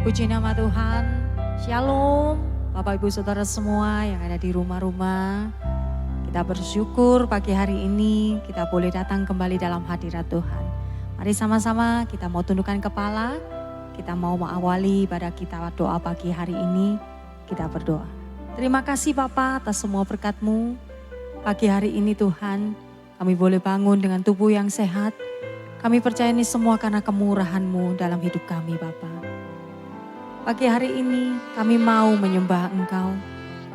Puji nama Tuhan. Shalom Bapak Ibu Saudara semua yang ada di rumah-rumah. Kita bersyukur pagi hari ini kita boleh datang kembali dalam hadirat Tuhan. Mari sama-sama kita mau tundukkan kepala. Kita mau mengawali pada kita doa pagi hari ini. Kita berdoa. Terima kasih Bapa atas semua berkat-Mu. Pagi hari ini Tuhan kami boleh bangun dengan tubuh yang sehat. Kami percaya ini semua karena kemurahan-Mu dalam hidup kami Bapa. Pagi hari ini kami mau menyembah Engkau.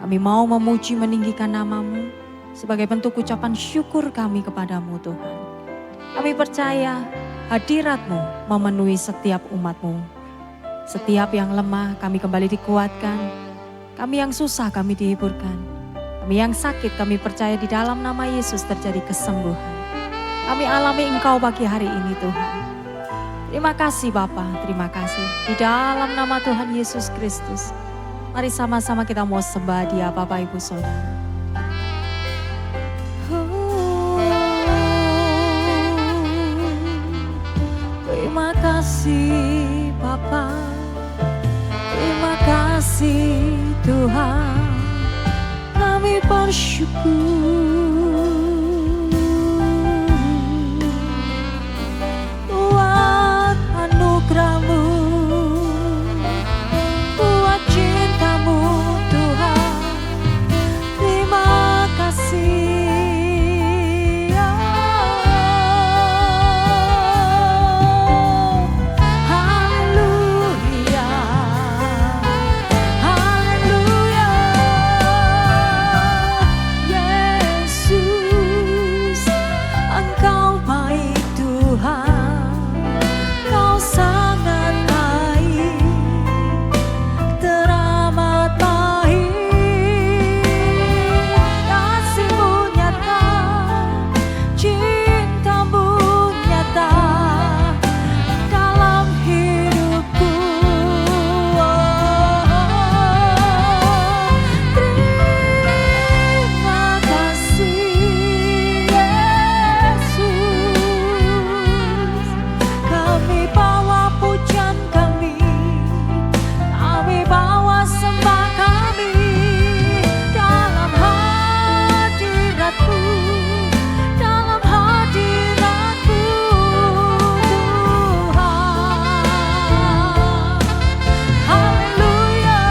Kami mau memuji meninggikan nama-Mu sebagai bentuk ucapan syukur kami kepadamu Tuhan. Kami percaya hadirat-Mu memenuhi setiap umat-Mu. Setiap yang lemah kami kembali dikuatkan. Kami yang susah kami dihiburkan. Kami yang sakit kami percaya di dalam nama Yesus terjadi kesembuhan. Kami alami Engkau pagi hari ini Tuhan. Terima kasih Bapa, terima kasih. Di dalam nama Tuhan Yesus Kristus. Mari sama-sama kita mau sembah Dia Bapak Ibu Saudara. Terima kasih Bapa, terima kasih Tuhan. Kami bersyukur. Buat cinta-Mu Tuhan, terima kasih. Haleluya, haleluya. Yesus, Engkau baik Tuhan, Kau sangat baik, teramat baik. Kasih-Mu nyata, cinta-Mu nyata dalam hidupku. Terima kasih Yesus. Kami bawa pujian kami bawa sembah kami dalam hadirat-Mu, dalam hadirat-Mu Tuhan. Haleluya.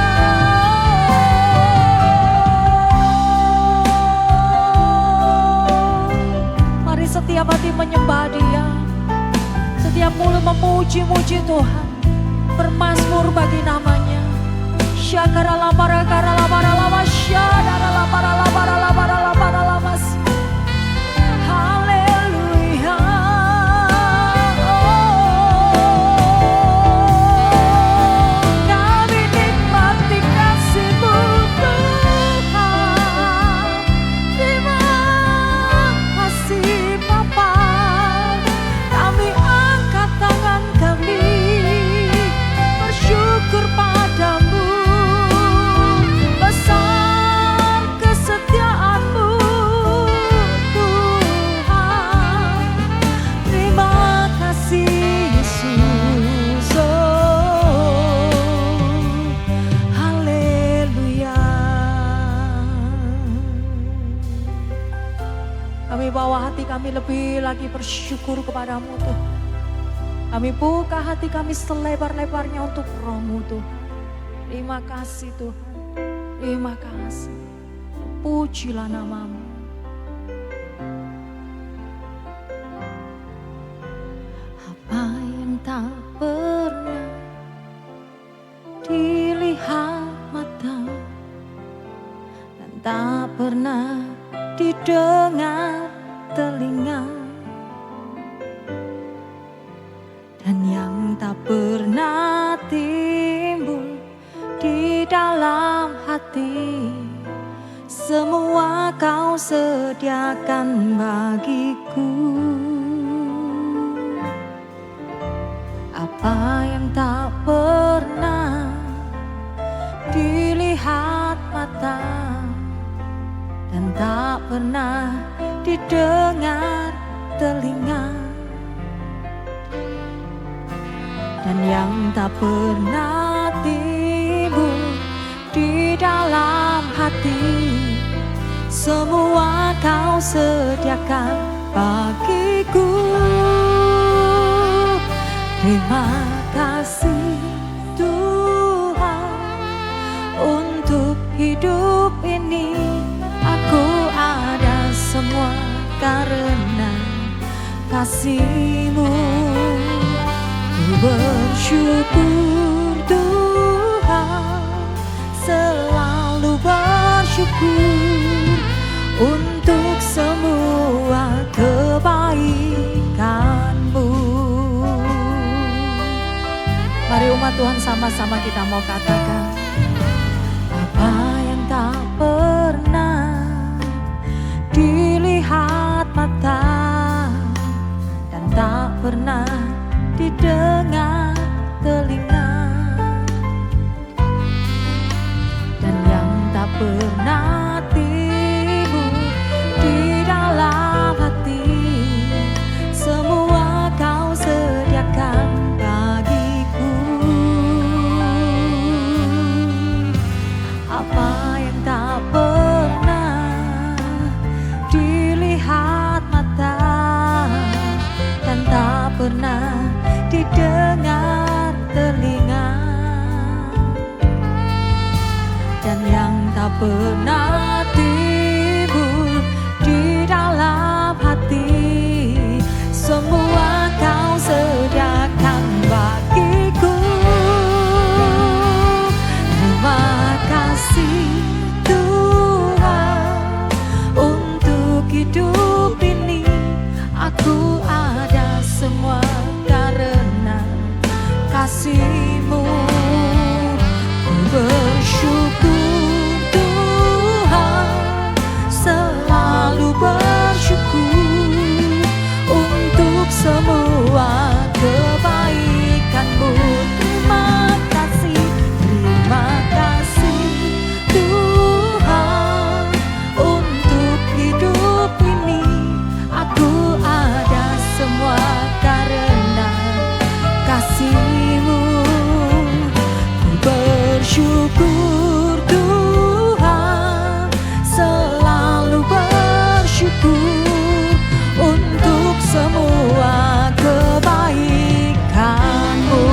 Mari setiap hati menyembah Dia. Setiap mulut memuji-muji Tuhan, bermazmur bagi namanya. Syakara la para lama syadara la para lamas. Haleluya. Kami nikmati kasih-Mu Tuhan. Terima kasih Bapa. Kami angkat tangan kami bersyukur padamu. Besar kesetiaan-Mu Tuhan. Terima kasih Yesus. Haleluya. Kami bawa hati kami lebih lagi bersyukur kepadamu Tuhan. Kami buka hati kami selebar-lebarnya untuk Roh-Mu Tuhan. Terima kasih Tuhan. Terima kasih. Pujilah nama-Mu. Apa yang tak pernah dilihat mata dan tak pernah didengar telinga, dan yang tak pernah timbul di dalam hati, semua Kau sediakan bagiku. Apa yang tak pernah dilihat mata dan tak pernah didengar telinga, dan yang tak pernah Timbul di dalam hati, semua Kau sediakan bagiku. Terima kasih Tuhan, untuk hidup ini aku ada semua karena kasih-Mu. Ku bersyukur Tuhan, selalu bersyukur untuk semua kebaikan-Mu. Mari umat Tuhan sama-sama kita mau katakan, apa yang tak pernah dilihat mata dan tak pernah didengar telinga, dan yang tak pernah timbul di dalam hati, semua Kau sediakan bagiku. Apa yang tak pernah dilihat mata dan tak pernah didengar telinga, dan yang tak pernah timbul di dalam hati, semua Kau sediakan bagiku. Terima kasih Tuhan, untuk hidup ini aku ada semua karena kasih-Mu. Ku bersyukur Tuhan, selalu bersyukur untuk semua kebaikan-Mu. Terima kasih Tuhan, untuk hidup ini aku ada semua karena kasih-Mu. Ku bersyukur Tuhan, selalu bersyukur untuk semua kebaikan-Mu.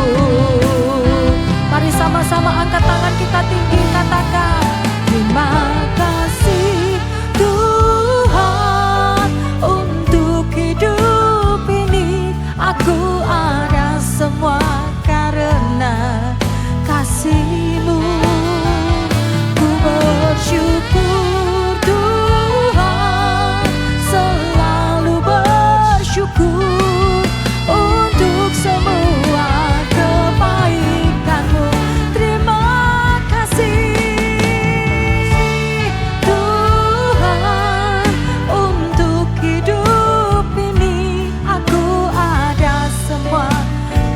Mari sama-sama angkat tangan kita tinggi, katakan, terima kasih Tuhan, untuk hidup ini aku ada semua karena kasih-Mu. Ku bersyukur Tuhan, selalu bersyukur untuk semua kebaikan-Mu. Terima kasih Tuhan, untuk hidup ini aku ada semua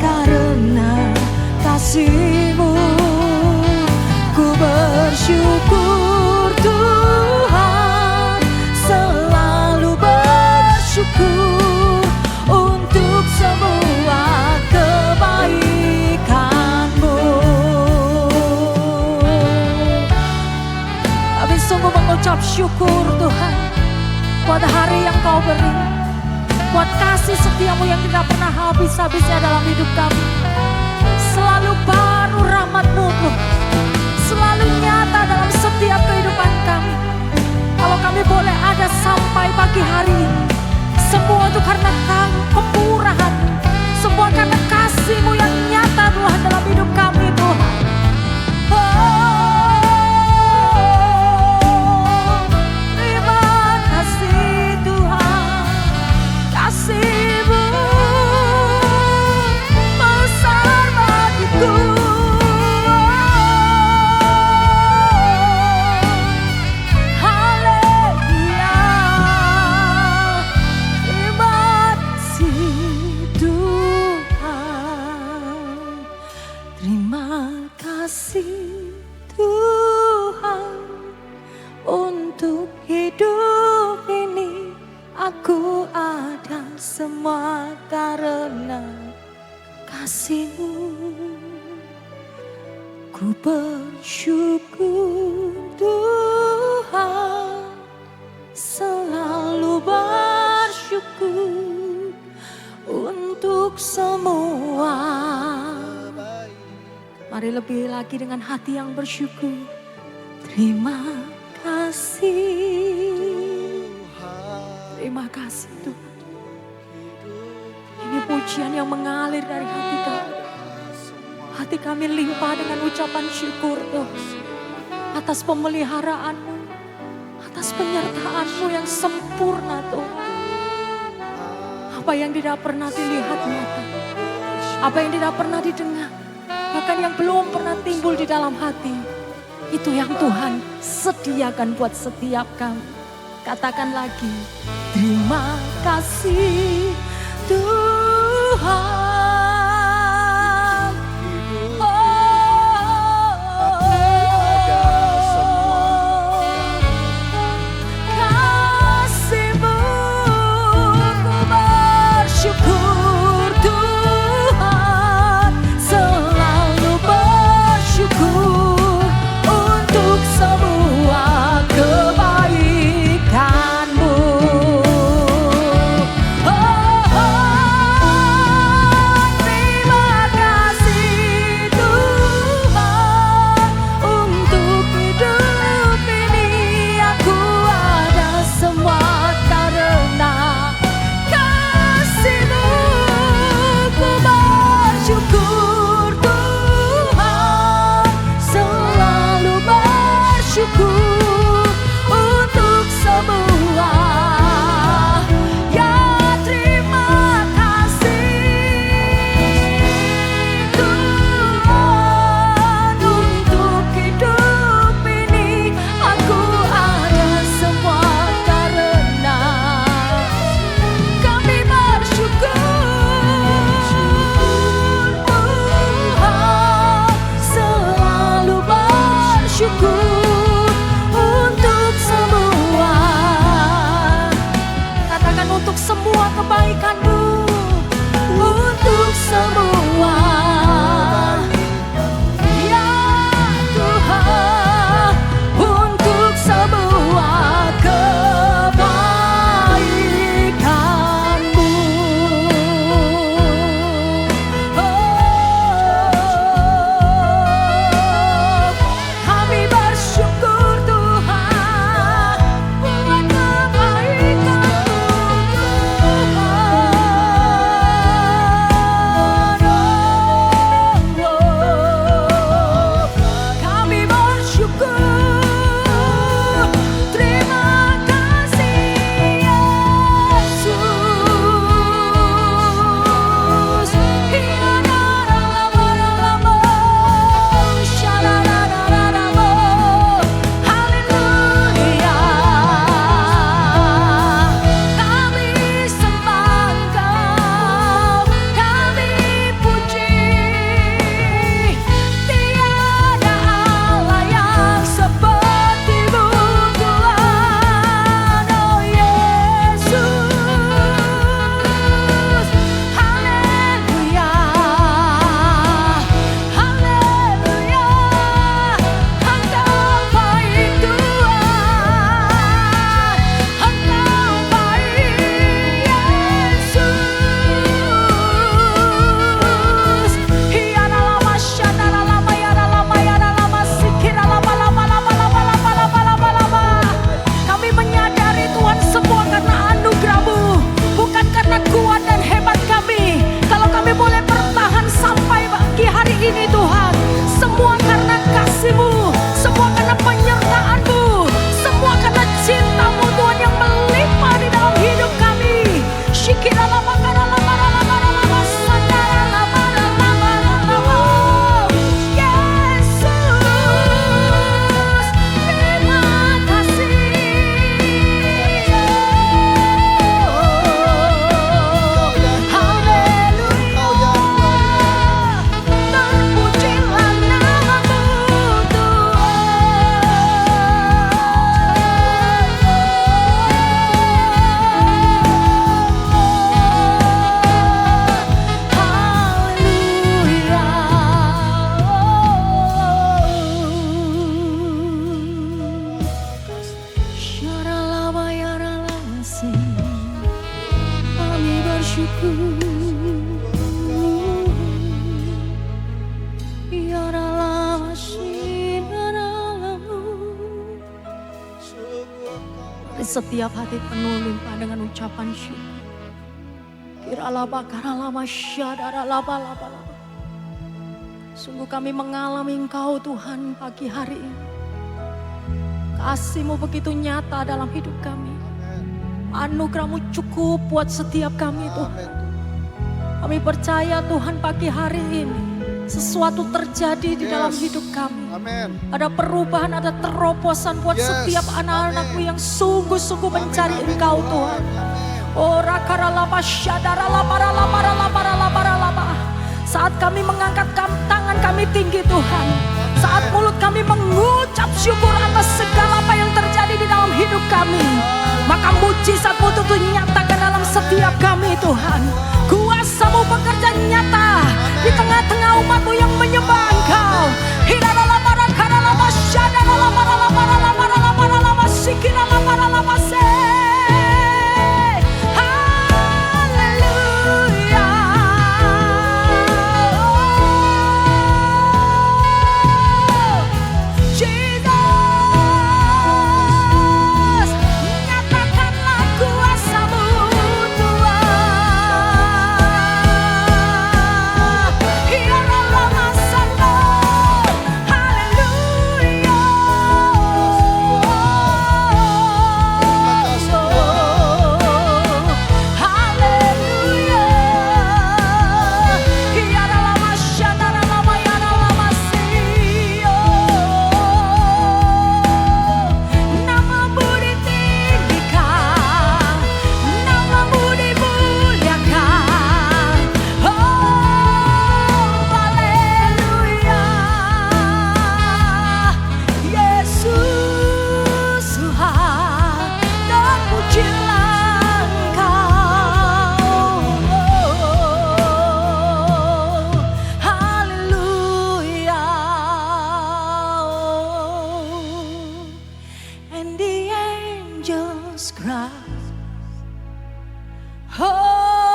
karena kasih-Mu. Ku bersyukur Tuhan, selalu bersyukur untuk semua kebaikan-Mu. Kami sungguh mengucap syukur Tuhan, buat hari yang Kau beri, buat kasih setia-Mu yang tidak pernah habis-habisnya dalam hidup kami. Selalu baru rahmat-Mu Tuhan, selalu nyata dalam setiap kehidupan kami. Kalau kami boleh ada sampai pagi hari ini, semua itu karena kemurahan, semua karena kasih-Mu yang nyata Tuhan dalam hidup kami Tuhan. Terima kasih Tuhan, kasih-Mu besar bagiku. Haleluya. Terima kasih Tuhan, terima kasih Tuhan, untuk hidup ini aku ada semua karena kasih-Mu. Ku bersyukur Tuhan, selalu bersyukur untuk semua. Mari lebih lagi dengan hati yang bersyukur. Terima kasih. Terima kasih Tuhan. Ini pujian yang mengalir dari hati kami. Hati kami limpah dengan ucapan syukur Tuhan. Atas pemeliharaanmu, atas penyertaanmu yang sempurna Tuhan. Apa yang tidak pernah dilihat mata, apa yang tidak pernah didengar, bahkan yang belum pernah timbul di dalam hati, itu yang Tuhan sediakan buat setiap kami. Katakan lagi, terima kasih Tuhan. setiap hati penuh limpah dengan ucapan syukur. Kiralaba karalama syadaralaba laba laba. Sungguh kami mengalami Engkau Tuhan pagi hari ini. Kasih-Mu begitu nyata dalam hidup kami. Anugerah-Mu cukup buat setiap kami Tuhan. Kami percaya Tuhan pagi hari ini sesuatu terjadi di dalam hidup kami. Ada perubahan, ada terobosan buat setiap anak-anakmu yang sungguh-sungguh mencari Engkau Tuhan. Ora karalaba syadaralaba laba laba laba. Saat kami mengangkat tangan kami tinggi Tuhan. Saat mulut kami mengucap syukur atas segala apa yang terjadi di dalam hidup kami. Maka mujizat-Mu itu nyatakan dalam setiap kami Tuhan. Kuasa-Mu bekerja nyata di tengah-tengah umat-Mu yang menyembah Engkau. Hidalala karalaba syadaralaba laba sikiralaba se.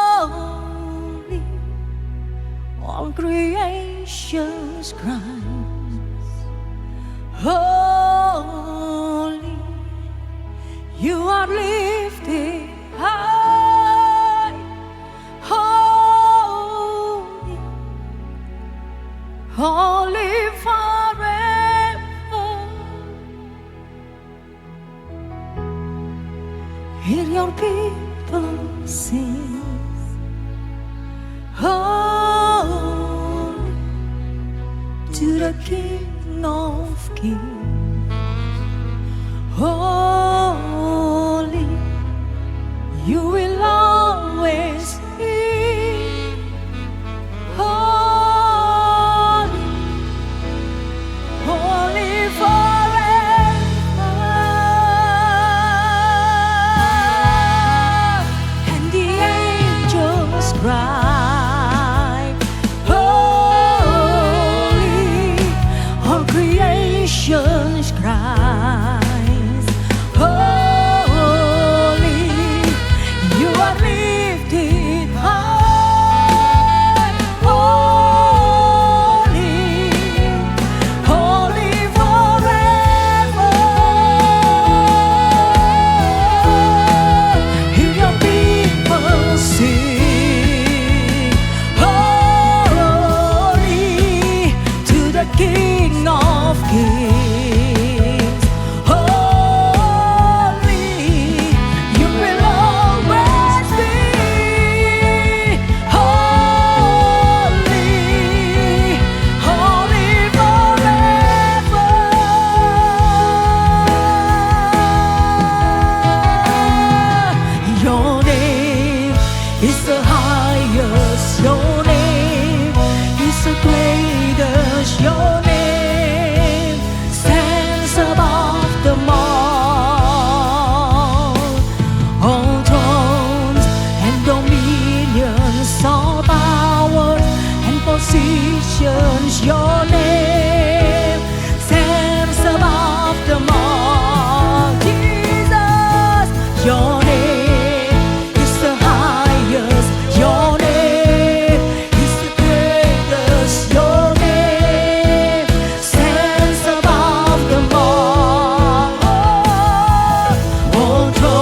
Holy, all creations cries. Holy, you are lifted high. Holy, holy forever. Hear your people sing. Holy to the King of Kings. Holy, you will always be. Holy, holy forever. And the angels cry, holy, all creations cries, holy, you are lifted high, holy, holy forever. Hear your people sing, holy to the King of Kings. Holy, you will always be. Holy, holy forever. Your name is the highest. Your name is the greatest. Your name stands above them all. All thrones and dominions, all powers and positions. Your name stands above them all. Jesus, your name is the highest. Your name is the greatest. Your name stands above them all. All thrones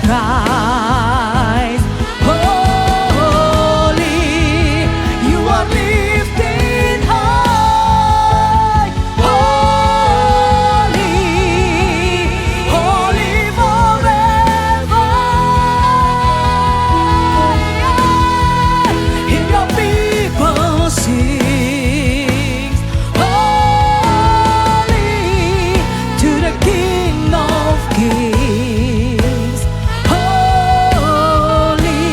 Christ. Holy, you are lifted high. Holy, holy forever. Hear your people sing. Holy to the King of Kings. Holy,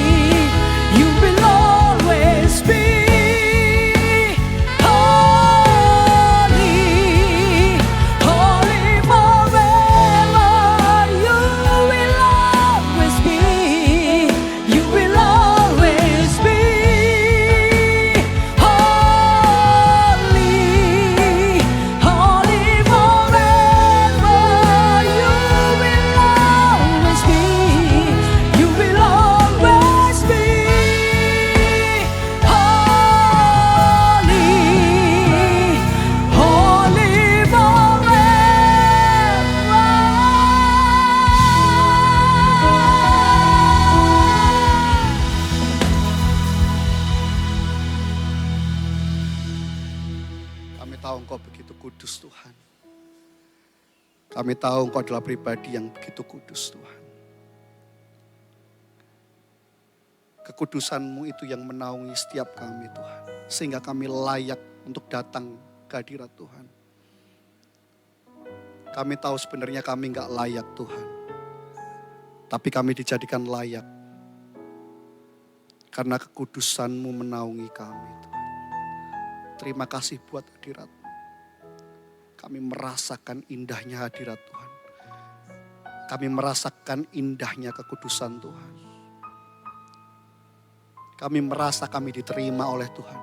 you will always be. Holy, holy forever. You will always be. You will always be. Holy, holy forever. You will always be. You will always be. Holy, holy forever. Kami tahu Engkau begitu kudus Tuhan. Kami tahu Engkau adalah pribadi yang begitu kudus Tuhan. Kekudusan-Mu itu yang menaungi setiap kami Tuhan. Sehingga kami layak untuk datang ke hadirat Tuhan. Kami tahu sebenarnya kami enggak layak Tuhan. Tapi kami dijadikan layak. Karena kekudusan-Mu menaungi kami Tuhan. Terima kasih buat hadirat-Mu. Kami merasakan indahnya hadirat Tuhan. Kami merasakan indahnya kekudusan Tuhan. Kami merasa kami diterima oleh Tuhan.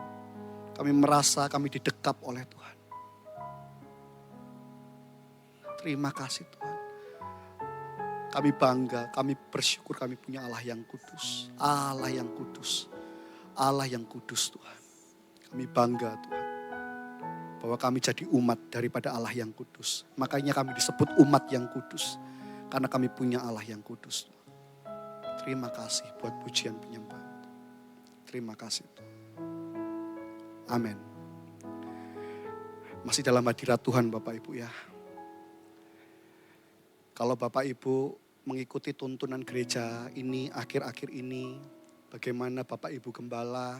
Kami merasa kami didekap oleh Tuhan. Terima kasih Tuhan. Kami bangga, kami bersyukur kami punya Allah yang kudus. Allah yang kudus. Allah yang kudus Tuhan. Kami bangga Tuhan. Bahwa kami jadi umat daripada Allah yang kudus. Makanya kami disebut umat yang kudus. Karena kami punya Allah yang kudus. Terima kasih buat pujian penyembah. Terima kasih Tuhan. Amin. Masih dalam hadirat Tuhan Bapak Ibu ya. Kalau Bapak Ibu mengikuti tuntunan gereja ini, akhir-akhir ini. Bagaimana Bapak Ibu Gembala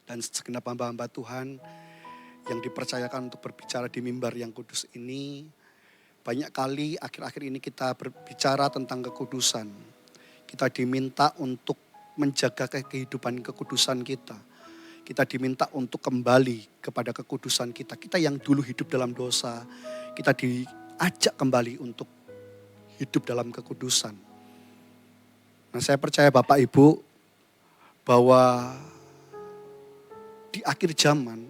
dan segenap hamba-hamba Tuhan yang dipercayakan untuk berbicara di mimbar yang kudus ini. Banyak kali akhir-akhir ini kita berbicara tentang kekudusan. Kita diminta untuk menjaga kehidupan kekudusan kita. Kita diminta untuk kembali kepada kekudusan kita. Kita yang dulu hidup dalam dosa, kita diajak kembali untuk hidup dalam kekudusan. Nah, saya percaya Bapak Ibu bahwa di akhir zaman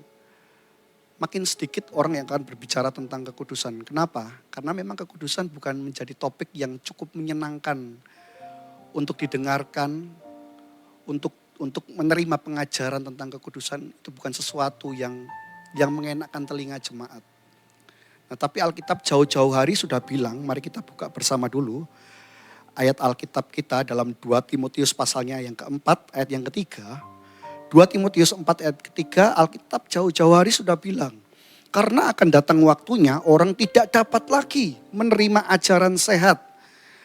makin sedikit orang yang akan berbicara tentang kekudusan. Kenapa? Karena memang kekudusan bukan menjadi topik yang cukup menyenangkan untuk didengarkan, untuk menerima pengajaran tentang kekudusan. Itu bukan sesuatu yang mengenakkan telinga jemaat. Nah, tapi Alkitab jauh-jauh hari sudah bilang, mari kita buka bersama dulu ayat Alkitab kita dalam 2 Timotius pasalnya yang keempat, ayat yang ketiga. 2 Timotius 4 ayat ketiga, Alkitab jauh-jauh hari sudah bilang, karena akan datang waktunya orang tidak dapat lagi menerima ajaran sehat.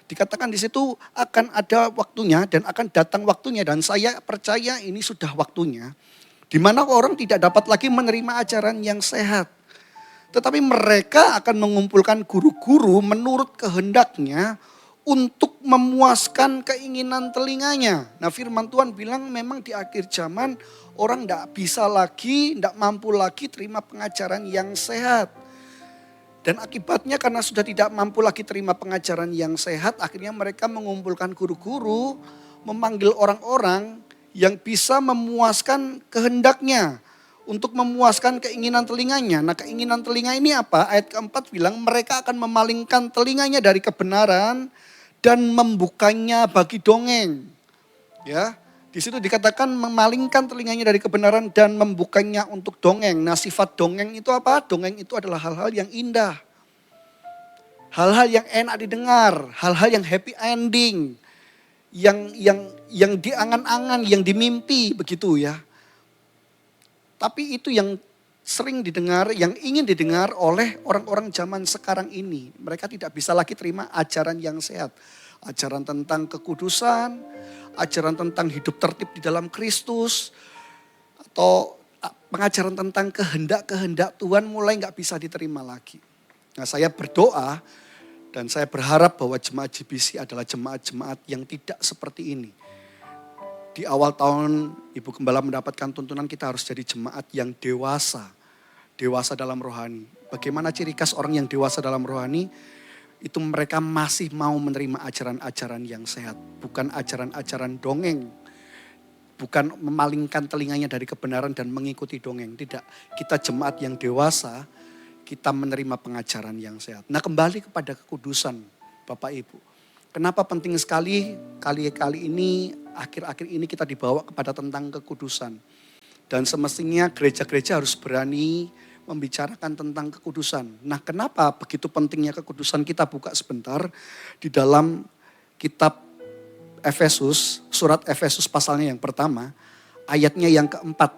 Dikatakan di situ akan ada waktunya dan akan datang waktunya, dan saya percaya ini sudah waktunya, di mana orang tidak dapat lagi menerima ajaran yang sehat. Tetapi mereka akan mengumpulkan guru-guru menurut kehendaknya untuk memuaskan keinginan telinganya. Nah, firman Tuhan bilang memang di akhir zaman orang tidak bisa lagi, tidak mampu lagi terima pengajaran yang sehat. Dan akibatnya karena sudah tidak mampu lagi terima pengajaran yang sehat, akhirnya mereka mengumpulkan guru-guru, memanggil orang-orang yang bisa memuaskan kehendaknya. Untuk memuaskan keinginan telinganya. Nah, keinginan telinga ini apa? Ayat keempat bilang mereka akan memalingkan telinganya dari kebenaran dan membukanya bagi dongeng. Ya, di situ dikatakan memalingkan telinganya dari kebenaran dan membukanya untuk dongeng. Nah, sifat dongeng itu apa? Dongeng itu adalah hal-hal yang indah. hal-hal yang enak didengar, hal-hal yang happy ending, yang diangan-angan, yang dimimpi begitu ya. Tapi itu yang sering didengar, yang ingin didengar oleh orang-orang zaman sekarang ini. Mereka tidak bisa lagi terima ajaran yang sehat. Ajaran tentang kekudusan, ajaran tentang hidup tertib di dalam Kristus, atau pengajaran tentang kehendak-kehendak Tuhan mulai nggak bisa diterima lagi. Nah, saya berdoa dan saya berharap bahwa jemaat GBC adalah jemaat-jemaat yang tidak seperti ini. Di awal tahun Ibu Gembala mendapatkan tuntunan kita harus jadi jemaat yang dewasa. Dewasa dalam rohani. Bagaimana ciri khas orang yang dewasa dalam rohani? Itu mereka masih mau menerima ajaran-ajaran yang sehat. Bukan ajaran-ajaran dongeng. Bukan memalingkan telinganya dari kebenaran dan mengikuti dongeng. Tidak, kita jemaat yang dewasa, kita menerima pengajaran yang sehat. Nah, kembali kepada kekudusan Bapak Ibu. Kenapa penting sekali kali ini, akhir-akhir ini kita dibawa kepada tentang kekudusan. Dan semestinya gereja-gereja harus berani membicarakan tentang kekudusan. Nah, kenapa begitu pentingnya kekudusan? Kita buka sebentar di dalam kitab Efesus, surat Efesus pasalnya yang pertama, ayatnya yang keempat.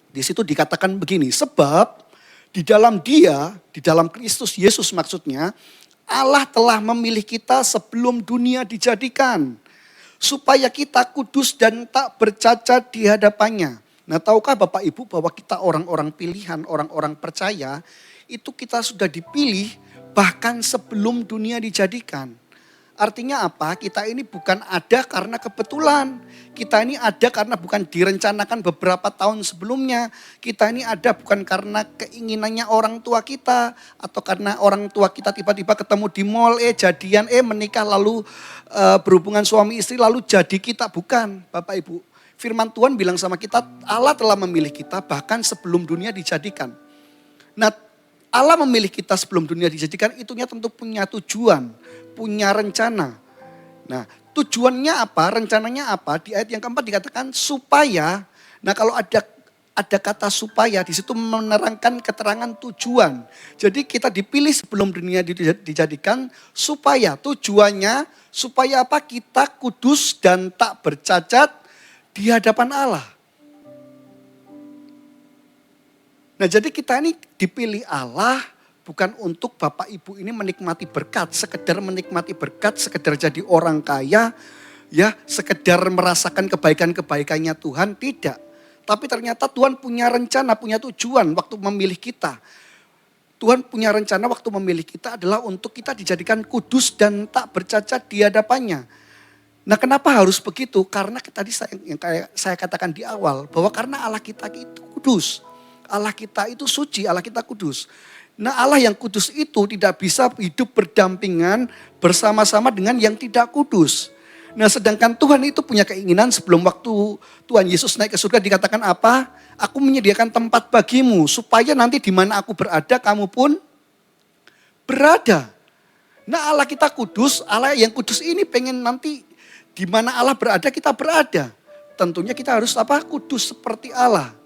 Di situ dikatakan begini, sebab di dalam Dia, di dalam Kristus Yesus maksudnya, Allah telah memilih kita sebelum dunia dijadikan. Supaya kita kudus dan tak bercacat di hadapannya. Nah, tahukah Bapak Ibu bahwa kita orang-orang pilihan, orang-orang percaya, itu kita sudah dipilih bahkan sebelum dunia dijadikan. Artinya apa? Kita ini bukan ada karena kebetulan. Kita ini ada karena bukan direncanakan beberapa tahun sebelumnya. Kita ini ada bukan karena keinginannya orang tua kita. Atau karena orang tua kita tiba-tiba ketemu di mall, jadian, menikah lalu berhubungan suami istri lalu jadi kita. Bukan Bapak Ibu. Firman Tuhan bilang sama kita, Allah telah memilih kita bahkan sebelum dunia dijadikan. Nah, Allah memilih kita sebelum dunia dijadikan, itunya tentu punya tujuan, punya rencana. Nah, tujuannya apa, rencananya apa? Di ayat yang keempat dikatakan supaya, nah kalau ada kata supaya, di situ menerangkan keterangan tujuan. Jadi kita dipilih sebelum dunia dijadikan supaya, tujuannya supaya apa? Kita kudus dan tak bercacat di hadapan Allah. Nah, jadi kita ini dipilih Allah bukan untuk Bapak Ibu ini menikmati berkat, sekedar menikmati berkat, sekedar jadi orang kaya, ya, sekedar merasakan kebaikan-kebaikannya Tuhan, tidak. Tapi ternyata Tuhan punya rencana, punya tujuan waktu memilih kita. Tuhan punya rencana waktu memilih kita adalah untuk kita dijadikan kudus dan tak bercacat di hadapannya. Nah, kenapa harus begitu? Karena tadi yang saya katakan di awal, bahwa karena Allah kita itu kudus. Allah kita itu suci, Allah kita kudus. Nah, Allah yang kudus itu tidak bisa hidup berdampingan bersama-sama dengan yang tidak kudus. Nah, sedangkan Tuhan itu punya keinginan sebelum waktu Tuhan Yesus naik ke surga dikatakan apa? Aku menyediakan tempat bagimu supaya nanti di mana aku berada kamu pun berada. Nah, Allah kita kudus, Allah yang kudus ini pengen nanti di mana Allah berada kita berada. Tentunya kita harus apa? Kudus seperti Allah.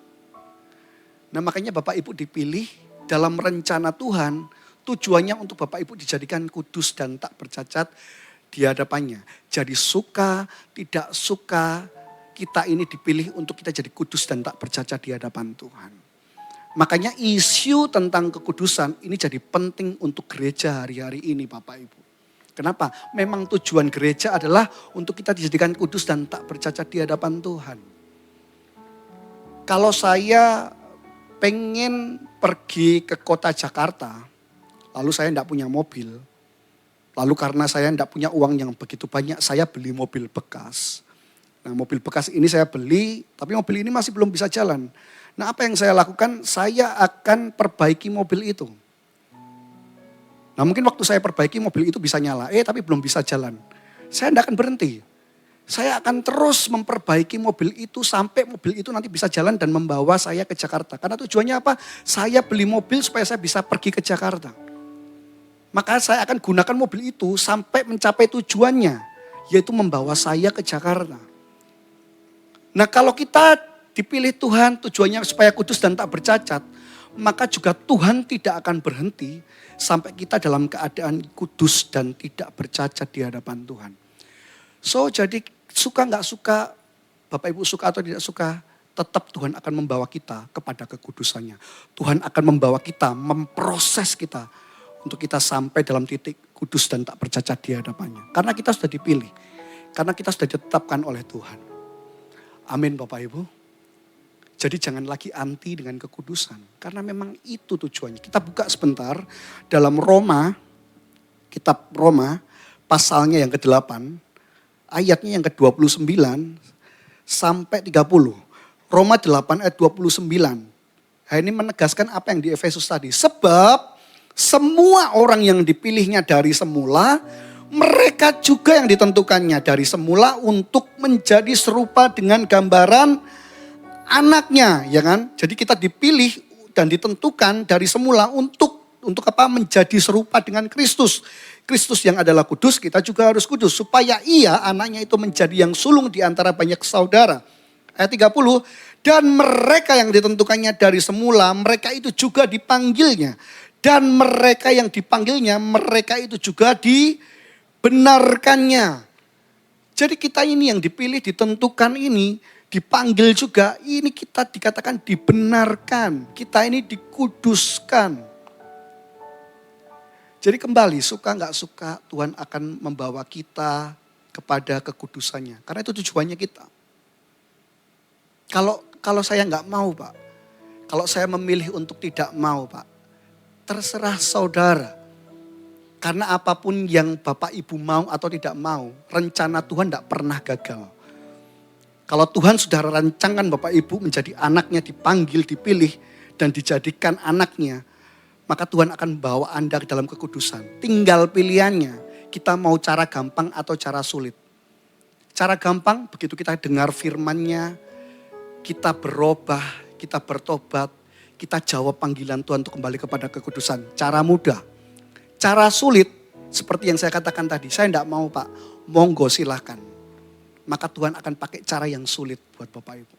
Nah, makanya Bapak Ibu dipilih dalam rencana Tuhan, tujuannya untuk Bapak Ibu dijadikan kudus dan tak bercacat di hadapannya. Jadi suka, tidak suka, kita ini dipilih untuk kita jadi kudus dan tak bercacat di hadapan Tuhan. Makanya isu tentang kekudusan ini jadi penting untuk gereja hari-hari ini Bapak Ibu. Kenapa? Memang tujuan gereja adalah untuk kita dijadikan kudus dan tak bercacat di hadapan Tuhan. Kalau saya pengen pergi ke kota Jakarta, lalu saya tidak punya mobil. Lalu karena saya tidak punya uang yang begitu banyak, saya beli mobil bekas. Nah, mobil bekas ini saya beli, tapi mobil ini masih belum bisa jalan. Nah, apa yang saya lakukan? Saya akan perbaiki mobil itu. Nah, mungkin waktu saya perbaiki mobil itu bisa nyala, tapi belum bisa jalan. Saya tidak akan berhenti. Saya akan terus memperbaiki mobil itu sampai mobil itu nanti bisa jalan dan membawa saya ke Jakarta. Karena tujuannya apa? Saya beli mobil supaya saya bisa pergi ke Jakarta. Maka saya akan gunakan mobil itu sampai mencapai tujuannya. Yaitu membawa saya ke Jakarta. Nah, kalau kita dipilih Tuhan tujuannya supaya kudus dan tak bercacat. maka juga Tuhan tidak akan berhenti sampai kita dalam keadaan kudus dan tidak bercacat di hadapan Tuhan. So jadi suka nggak suka, Bapak Ibu suka atau tidak suka, tetap Tuhan akan membawa kita kepada kekudusannya. Tuhan akan membawa kita, memproses kita untuk kita sampai dalam titik kudus dan tak bercacat di hadapannya. Karena kita sudah dipilih, karena kita sudah ditetapkan oleh Tuhan. Amin Bapak Ibu. Jadi jangan lagi anti dengan kekudusan. Karena memang itu tujuannya. Kita buka sebentar dalam Roma, kitab Roma, pasalnya yang ke-8, ayatnya yang ke-29 sampai 30. Roma 8 ayat 29. Nah, ini menegaskan apa yang di Efesus tadi. Sebab semua orang yang dipilihnya dari semula, mereka juga yang ditentukannya dari semula untuk menjadi serupa dengan gambaran anaknya, ya kan? Jadi kita dipilih dan ditentukan dari semula untuk apa? Menjadi serupa dengan Kristus. Kristus yang adalah kudus, kita juga harus kudus. Supaya ia, anaknya itu menjadi yang sulung di antara banyak saudara. Ayat 30, dan mereka yang ditentukannya dari semula, mereka itu juga dipanggilnya. Dan mereka yang dipanggilnya, mereka itu juga dibenarkannya. Jadi kita ini yang dipilih, ditentukan ini, dipanggil juga, ini kita dikatakan dibenarkan. Kita ini dikuduskan. Jadi kembali, suka nggak suka, Tuhan akan membawa kita kepada kekudusannya. Karena itu tujuannya kita. Kalau saya nggak mau Pak, kalau saya memilih untuk tidak mau Pak, terserah saudara. Karena apapun yang Bapak Ibu mau atau tidak mau, rencana Tuhan tidak pernah gagal. Kalau Tuhan sudah rancangkan Bapak Ibu menjadi anaknya, dipanggil, dipilih, dan dijadikan anaknya, maka Tuhan akan bawa Anda ke dalam kekudusan. Tinggal pilihannya, kita mau cara gampang atau cara sulit. Cara gampang, begitu kita dengar firman-Nya, kita berubah, kita bertobat, kita jawab panggilan Tuhan untuk kembali kepada kekudusan. Cara mudah. Cara sulit, seperti yang saya katakan tadi, saya tidak mau Pak, monggo silahkan. Maka Tuhan akan pakai cara yang sulit buat Bapak Ibu.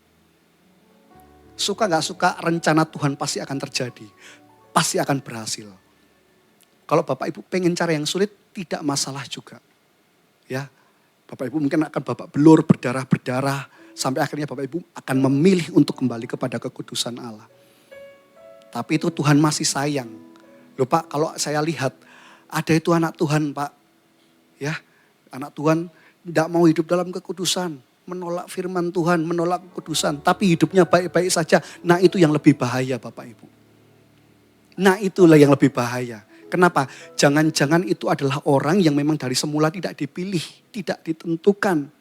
Suka gak suka, rencana Tuhan pasti akan terjadi. Pasti akan berhasil. Kalau Bapak Ibu pengen cara yang sulit, tidak masalah juga. Ya, Bapak Ibu mungkin akan babak belur, berdarah-berdarah. Sampai akhirnya Bapak Ibu akan memilih untuk kembali kepada kekudusan Allah. Tapi itu Tuhan masih sayang. Loh Pak, kalau saya lihat, ada itu anak Tuhan Pak. Ya, anak Tuhan tidak mau hidup dalam kekudusan, menolak firman Tuhan, menolak kekudusan, tapi hidupnya baik-baik saja. Nah itu yang lebih bahaya Bapak Ibu. Nah itulah yang lebih bahaya. Kenapa? Jangan-jangan itu adalah orang yang memang dari semula tidak dipilih, tidak ditentukan.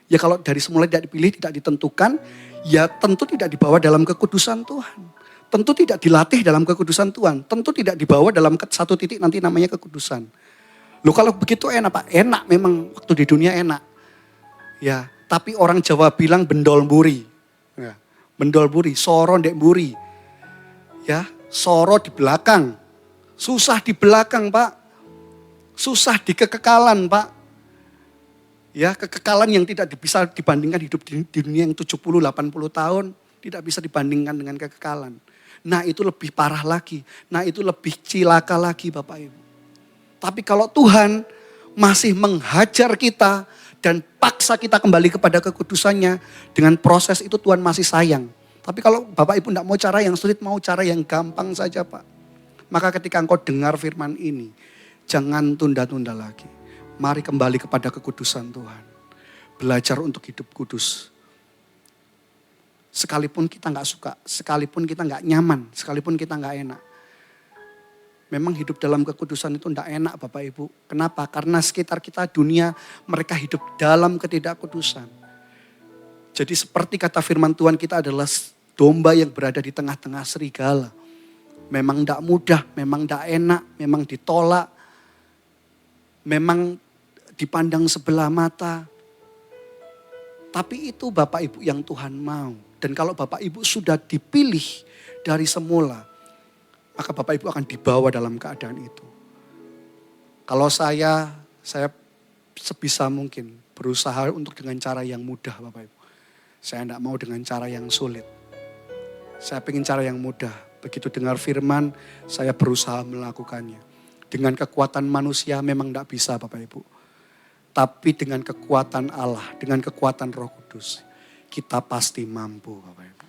Ya kalau dari semula tidak dipilih, tidak ditentukan, ya tentu tidak dibawa dalam kekudusan Tuhan. Tentu tidak dilatih dalam kekudusan Tuhan. Tentu tidak dibawa dalam satu titik nanti namanya kekudusan. Loh kalau begitu enak Pak, enak memang waktu di dunia enak. Ya, tapi orang Jawa bilang bendol buri. Ya, bendol buri, soro ndek buri. Ya, soro di belakang. Susah di belakang Pak. Susah di kekekalan Pak. Ya, kekekalan yang tidak bisa dibandingkan hidup di dunia yang 70-80 tahun. Tidak bisa dibandingkan dengan kekekalan. Nah itu lebih parah lagi. Nah itu lebih cilaka lagi Bapak Ibu. Tapi kalau Tuhan masih menghajar kita dan paksa kita kembali kepada kekudusannya, dengan proses itu Tuhan masih sayang. Tapi kalau Bapak Ibu tidak mau cara yang sulit, mau cara yang gampang saja Pak. Maka ketika engkau dengar firman ini, jangan tunda-tunda lagi. Mari kembali kepada kekudusan Tuhan. Belajar untuk hidup kudus. Sekalipun kita nggak suka, sekalipun kita nggak nyaman, sekalipun kita nggak enak. Memang hidup dalam kekudusan itu tidak enak Bapak Ibu. Kenapa? Karena sekitar kita dunia mereka hidup dalam ketidakkudusan. Jadi seperti kata firman Tuhan, kita adalah domba yang berada di tengah-tengah serigala. Memang tidak mudah, memang tidak enak, memang ditolak. Memang dipandang sebelah mata. Tapi itu Bapak Ibu yang Tuhan mau. Dan kalau Bapak Ibu sudah dipilih dari semula, maka Bapak Ibu akan dibawa dalam keadaan itu. Kalau saya sebisa mungkin berusaha untuk dengan cara yang mudah Bapak Ibu. Saya tidak mau dengan cara yang sulit. Saya pengen cara yang mudah. Begitu dengar firman, saya berusaha melakukannya. Dengan kekuatan manusia memang tidak bisa Bapak Ibu. Tapi dengan kekuatan Allah, dengan kekuatan Roh Kudus, kita pasti mampu Bapak Ibu.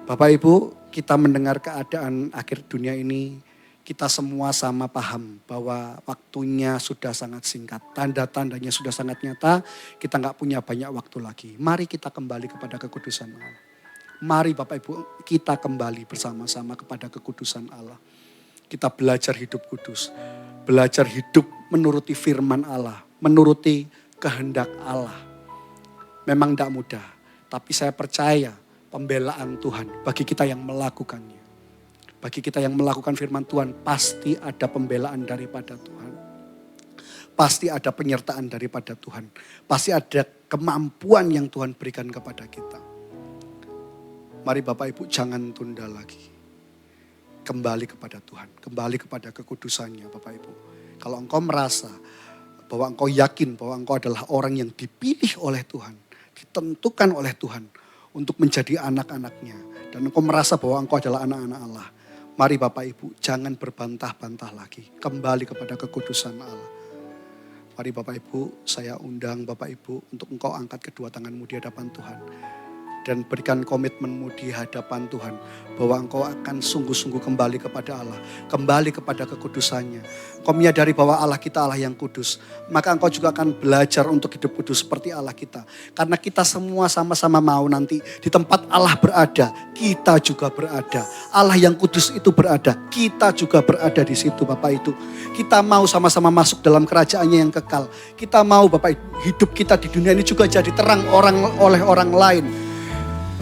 Bapak Ibu, kita mendengar keadaan akhir dunia ini, kita semua sama paham bahwa waktunya sudah sangat singkat. Tanda-tandanya sudah sangat nyata, kita nggak punya banyak waktu lagi. Mari kita kembali kepada kekudusan Allah. Mari Bapak Ibu, kita kembali bersama-sama kepada kekudusan Allah. Kita belajar hidup kudus. Belajar hidup menuruti firman Allah. Menuruti kehendak Allah. Memang tidak mudah. Tapi saya percaya pembelaan Tuhan bagi kita yang melakukannya. Bagi kita yang melakukan firman Tuhan, pasti ada pembelaan daripada Tuhan. Pasti ada penyertaan daripada Tuhan. Pasti ada kemampuan yang Tuhan berikan kepada kita. Mari Bapak Ibu jangan tunda lagi. Kembali kepada Tuhan. Kembali kepada kekudusannya Bapak Ibu. Kalau engkau merasa bahwa engkau yakin bahwa engkau adalah orang yang dipilih oleh Tuhan. Ditentukan oleh Tuhan untuk menjadi anak-anaknya. Dan engkau merasa bahwa engkau adalah anak-anak Allah. Mari Bapak Ibu jangan berbantah-bantah lagi. Kembali kepada kekudusan Allah. Mari Bapak Ibu, saya undang Bapak Ibu untuk engkau angkat kedua tanganmu di hadapan Tuhan. Dan berikan komitmenmu di hadapan Tuhan. Bahwa engkau akan sungguh-sungguh kembali kepada Allah. Kembali kepada kekudusannya. Engkau menyadari bahwa Allah kita Allah yang kudus. Maka engkau juga akan belajar untuk hidup kudus seperti Allah kita. Karena kita semua sama-sama mau nanti di tempat Allah berada. Kita juga berada. Allah yang kudus itu berada. Kita juga berada di situ Bapak itu. Kita mau sama-sama masuk dalam kerajaannya yang kekal. Kita mau Bapak hidup kita di dunia ini juga jadi terang oleh orang lain.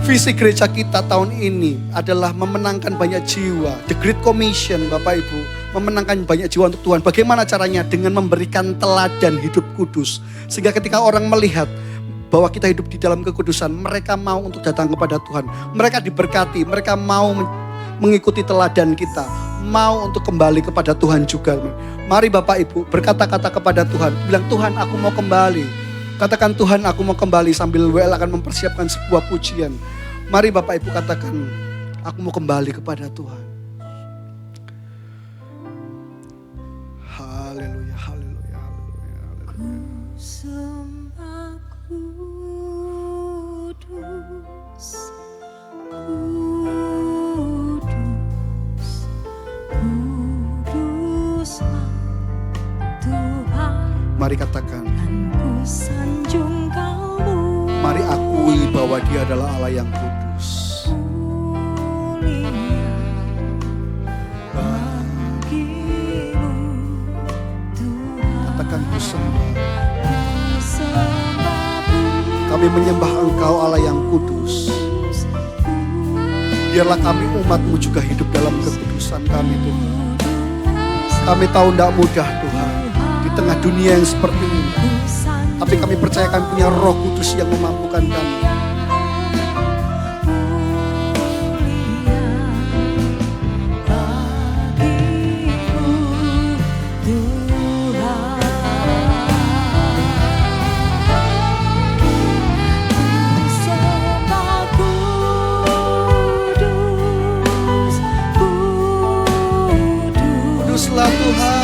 Visi gereja kita tahun ini adalah memenangkan banyak jiwa. The Great Commission Bapak Ibu. Memenangkan banyak jiwa untuk Tuhan. Bagaimana caranya? Dengan memberikan teladan hidup kudus. Sehingga ketika orang melihat bahwa kita hidup di dalam kekudusan, mereka mau untuk datang kepada Tuhan. Mereka diberkati, mereka mau mengikuti teladan kita. Mau untuk kembali kepada Tuhan juga. Mari Bapak Ibu berkata-kata kepada Tuhan. Bilang Tuhan aku mau kembali. Katakan Tuhan aku mau kembali sambil WL akan mempersiapkan sebuah pujian. Mari Bapak Ibu katakan aku mau kembali kepada Tuhan. Haleluya, haleluya, haleluya, haleluya. Sembah kudus, kudus, kuduslah Tuhan. Mari katakan. Sanjung kalbu. Mari akui bahwa Dia adalah Allah yang kudus. Katakan ku sembah. Kami menyembah Engkau Allah yang kudus. Biarlah kami umat-Mu juga hidup dalam kekudusan kami Tuhan. Kami tahu tidak mudah Tuhan. Di tengah dunia yang seperti ini. Tapi kami percaya kami punya Roh Kudus yang memampukan kami. Kuduslah Tuhan.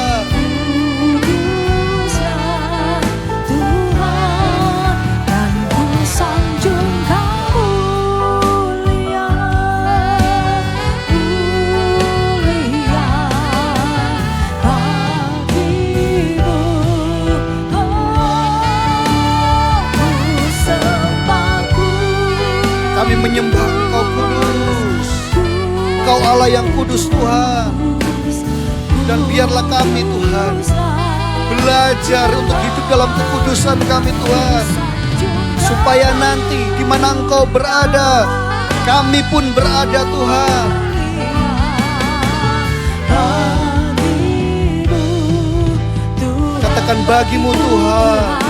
Menyembah Engkau kudus. Engkau Allah yang kudus Tuhan. Dan biarlah kami Tuhan belajar untuk hidup dalam kekudusan kami Tuhan. Supaya nanti di mana Engkau berada, kami pun berada Tuhan. Katakan bagimu Tuhan.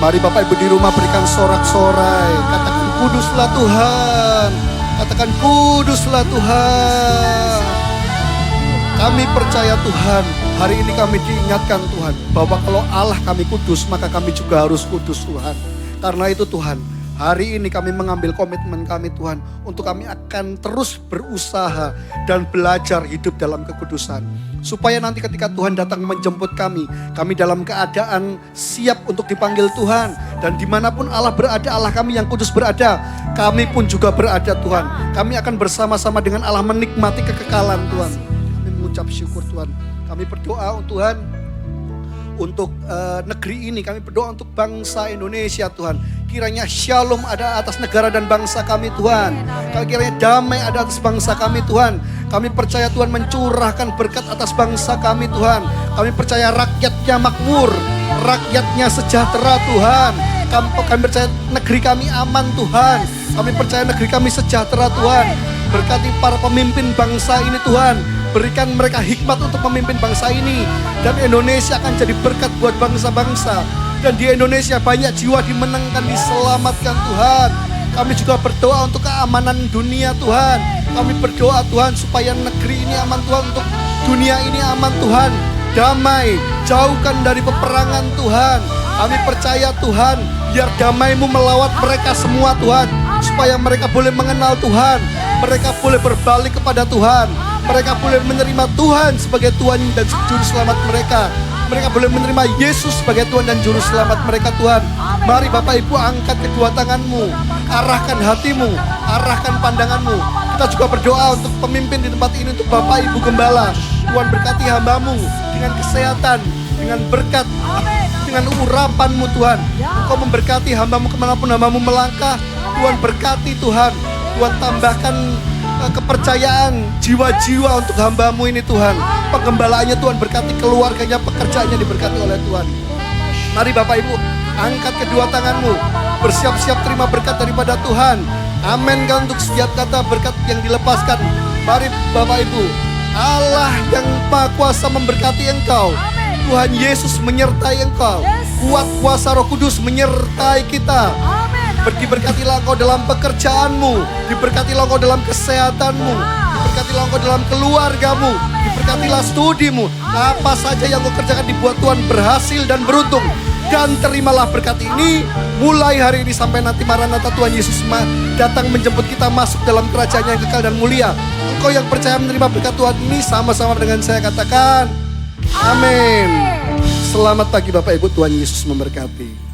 Mari Bapak Ibu di rumah berikan sorak-sorai. Katakan kuduslah Tuhan. Katakan kuduslah Tuhan. Kami percaya Tuhan, hari ini kami diingatkan Tuhan, bahwa kalau Allah kami kudus, maka kami juga harus kudus Tuhan. Karena itu Tuhan, hari ini kami mengambil komitmen kami Tuhan, untuk kami akan terus berusaha dan belajar hidup dalam kekudusan. Supaya nanti ketika Tuhan datang menjemput kami dalam keadaan siap untuk dipanggil Tuhan. Dan dimanapun Allah berada, Allah kami yang kudus berada, kami pun juga berada Tuhan. Kami akan bersama-sama dengan Allah menikmati kekekalan Tuhan. Kami mengucap syukur Tuhan. Kami berdoa Tuhan untuk negeri ini, kami berdoa untuk bangsa Indonesia Tuhan. Kiranya shalom ada atas negara dan bangsa kami Tuhan. Kiranya damai ada atas bangsa kami Tuhan. Kami percaya Tuhan mencurahkan berkat atas bangsa kami Tuhan. Kami percaya rakyatnya makmur, rakyatnya sejahtera Tuhan. Kami percaya negeri kami aman Tuhan. Kami percaya negeri kami sejahtera Tuhan. Berkati para pemimpin bangsa ini Tuhan. Berikan mereka hikmat untuk memimpin bangsa ini. Dan Indonesia akan jadi berkat buat bangsa-bangsa. Dan di Indonesia banyak jiwa dimenangkan, diselamatkan Tuhan. Kami juga berdoa untuk keamanan dunia Tuhan. Kami berdoa Tuhan supaya negeri ini aman Tuhan, untuk dunia ini aman Tuhan. Damai, jauhkan dari peperangan Tuhan. Kami percaya Tuhan, biar damai-Mu melawat mereka semua Tuhan. Supaya mereka boleh mengenal Tuhan. Mereka boleh berbalik kepada Tuhan. Mereka boleh menerima Tuhan sebagai Tuhan dan Juru Selamat mereka. Mereka boleh menerima Yesus sebagai Tuhan dan Juru Selamat mereka Tuhan. Mari Bapak Ibu angkat kedua tangan-Mu. Arahkan hati-Mu, arahkan pandangan-Mu. Kita juga berdoa untuk pemimpin di tempat ini, untuk Bapak Ibu Gembala. Tuhan berkati hamba-Mu dengan kesehatan, dengan berkat, dengan urapan-Mu Tuhan. Engkau memberkati hamba-Mu kemanapun hamba-Mu melangkah. Tuhan berkati Tuhan. Tuhan tambahkan kepercayaan jiwa-jiwa untuk hamba-Mu ini Tuhan. Penggembalaannya Tuhan berkati, keluarganya, pekerjaannya diberkati oleh Tuhan. Mari Bapak Ibu angkat kedua tangan-Mu, bersiap-siap terima berkat daripada Tuhan. Amin kan untuk setiap kata berkat yang dilepaskan. Mari Bapak Ibu, Allah yang Maha Kuasa memberkati engkau. Tuhan Yesus menyertai engkau. Kuat kuasa Roh Kudus menyertai kita. Diberkatilah engkau dalam pekerjaanmu, diberkatilah engkau dalam kesehatanmu, diberkatilah engkau dalam keluargamu, diberkatilah studimu. Apa saja yang engkau kerjakan dibuat Tuhan berhasil dan beruntung. Dan terimalah berkat ini mulai hari ini sampai nanti Maranatha Tuhan Yesus datang menjemput kita masuk dalam kerajaan yang kekal dan mulia. Engkau yang percaya menerima berkat Tuhan ini sama-sama dengan saya katakan amin. Selamat pagi Bapak Ibu, Tuhan Yesus memberkati.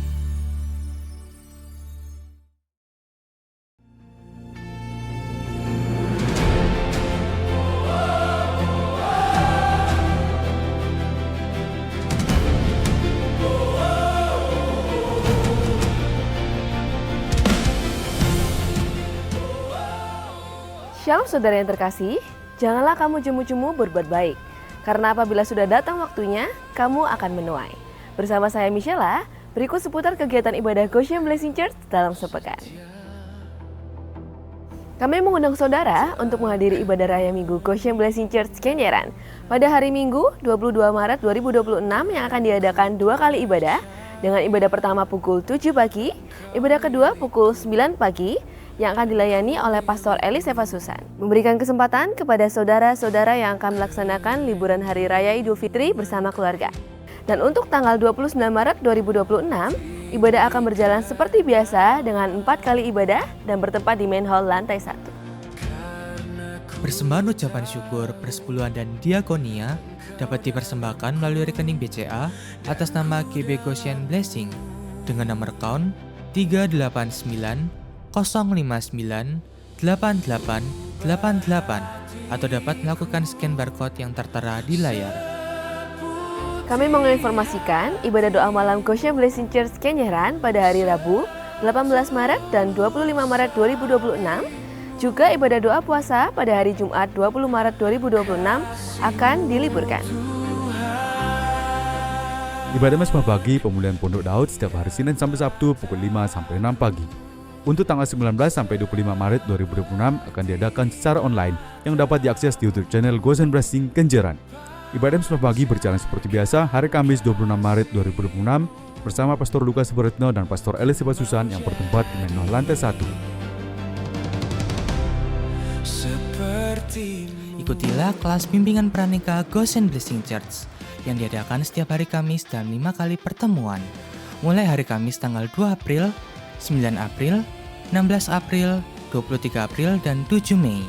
Shalom saudara yang terkasih, janganlah kamu jemu-jemu berbuat baik, karena apabila sudah datang waktunya, kamu akan menuai. Bersama saya Michela, berikut seputar kegiatan ibadah Goshen Blessing Church dalam sepekan. Kami mengundang saudara untuk menghadiri ibadah raya Minggu Goshen Blessing Church Kenjeran pada hari Minggu 22 Maret 2026 yang akan diadakan 2 kali ibadah, dengan ibadah pertama pukul 7 pagi, ibadah kedua pukul 9 pagi, yang akan dilayani oleh Pastor Elis Eva Susan. Memberikan kesempatan kepada saudara-saudara yang akan melaksanakan liburan Hari Raya Idul Fitri bersama keluarga. Dan untuk tanggal 29 Maret 2026, ibadah akan berjalan seperti biasa dengan 4 kali ibadah dan bertempat di main hall lantai 1. Persembahan ucapan syukur, persepuluhan dan diakonia dapat dipersembahkan melalui rekening BCA atas nama GB Goshen Blessing dengan nomor account 389 059 8888 atau dapat melakukan scan barcode yang tertera di layar. Kami menginformasikan ibadah doa malam Goshen Blessing Church Kenjeran pada hari Rabu 18 Maret dan 25 Maret 2026. Juga ibadah doa puasa pada hari Jumat 20 Maret 2026 akan diliburkan. Ibadah Mesbah pagi pemulihan Pondok Daud setiap hari Senin sampai Sabtu pukul 5 sampai 6 pagi. Untuk tanggal 19 sampai 25 Maret 2026 akan diadakan secara online yang dapat diakses di YouTube channel Goshen Blessing Kenjeran. Ibadah Mesbah pagi berjalan seperti biasa hari Kamis 26 Maret 2026 bersama Pastor Lukas Subaretno dan Pastor Elis Eva Susan yang bertempat di main hall lantai 1. Ikutilah kelas bimbingan pranikah Goshen Blessing Church yang diadakan setiap hari Kamis dan 5 kali pertemuan. Mulai hari Kamis tanggal 2 April, 9 April, 16 April, 23 April, dan 7 Mei.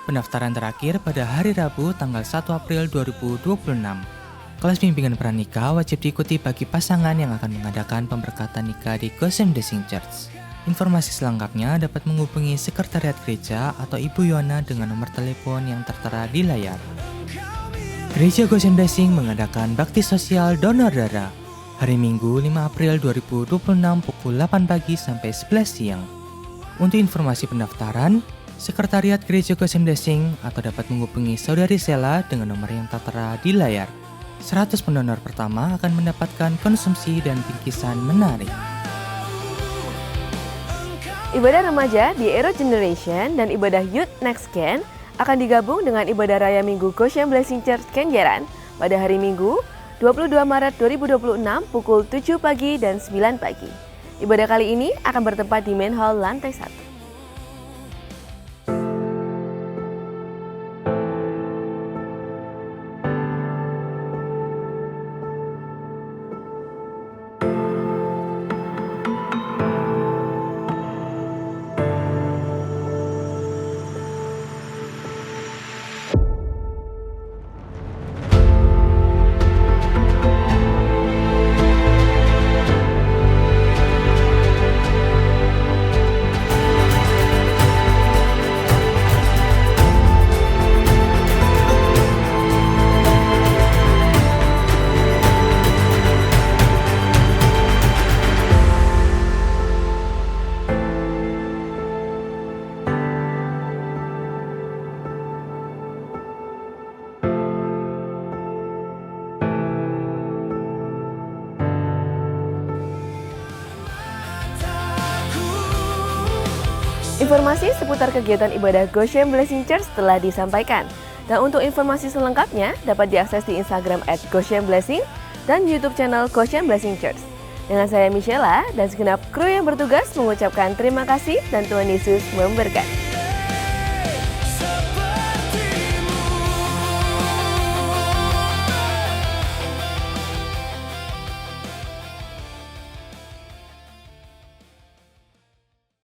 Pendaftaran terakhir pada hari Rabu tanggal 1 April 2026. Kelas bimbingan pranikah wajib diikuti bagi pasangan yang akan mengadakan pemberkatan nikah di Goshen Blessing Church. Informasi selengkapnya dapat menghubungi Sekretariat Gereja atau Ibu Yohana dengan nomor telepon yang tertera di layar. Gereja Goshen Blessing mengadakan bakti sosial donor darah hari Minggu 5 April 2026 pukul 8 pagi sampai 11 siang. Untuk informasi pendaftaran, Sekretariat Gereja Goshen Blessing atau dapat menghubungi Saudari Sela dengan nomor yang tertera di layar. 100 pendonor pertama akan mendapatkan konsumsi dan bingkisan menarik. Ibadah remaja di Aero Generation dan ibadah Youth Next Gen akan digabung dengan ibadah Raya Minggu Goshen Blessing Church Kenjeran pada hari Minggu 22 Maret 2026 pukul 7 pagi dan 9 pagi. Ibadah kali ini akan bertempat di Main Hall lantai 1. Informasi seputar kegiatan ibadah Goshen Blessing Church telah disampaikan. Dan untuk informasi selengkapnya dapat diakses di Instagram @GoshenBlessing dan YouTube channel Goshen Blessing Church. Dengan saya Michela dan segenap kru yang bertugas mengucapkan terima kasih dan Tuhan Yesus memberkati.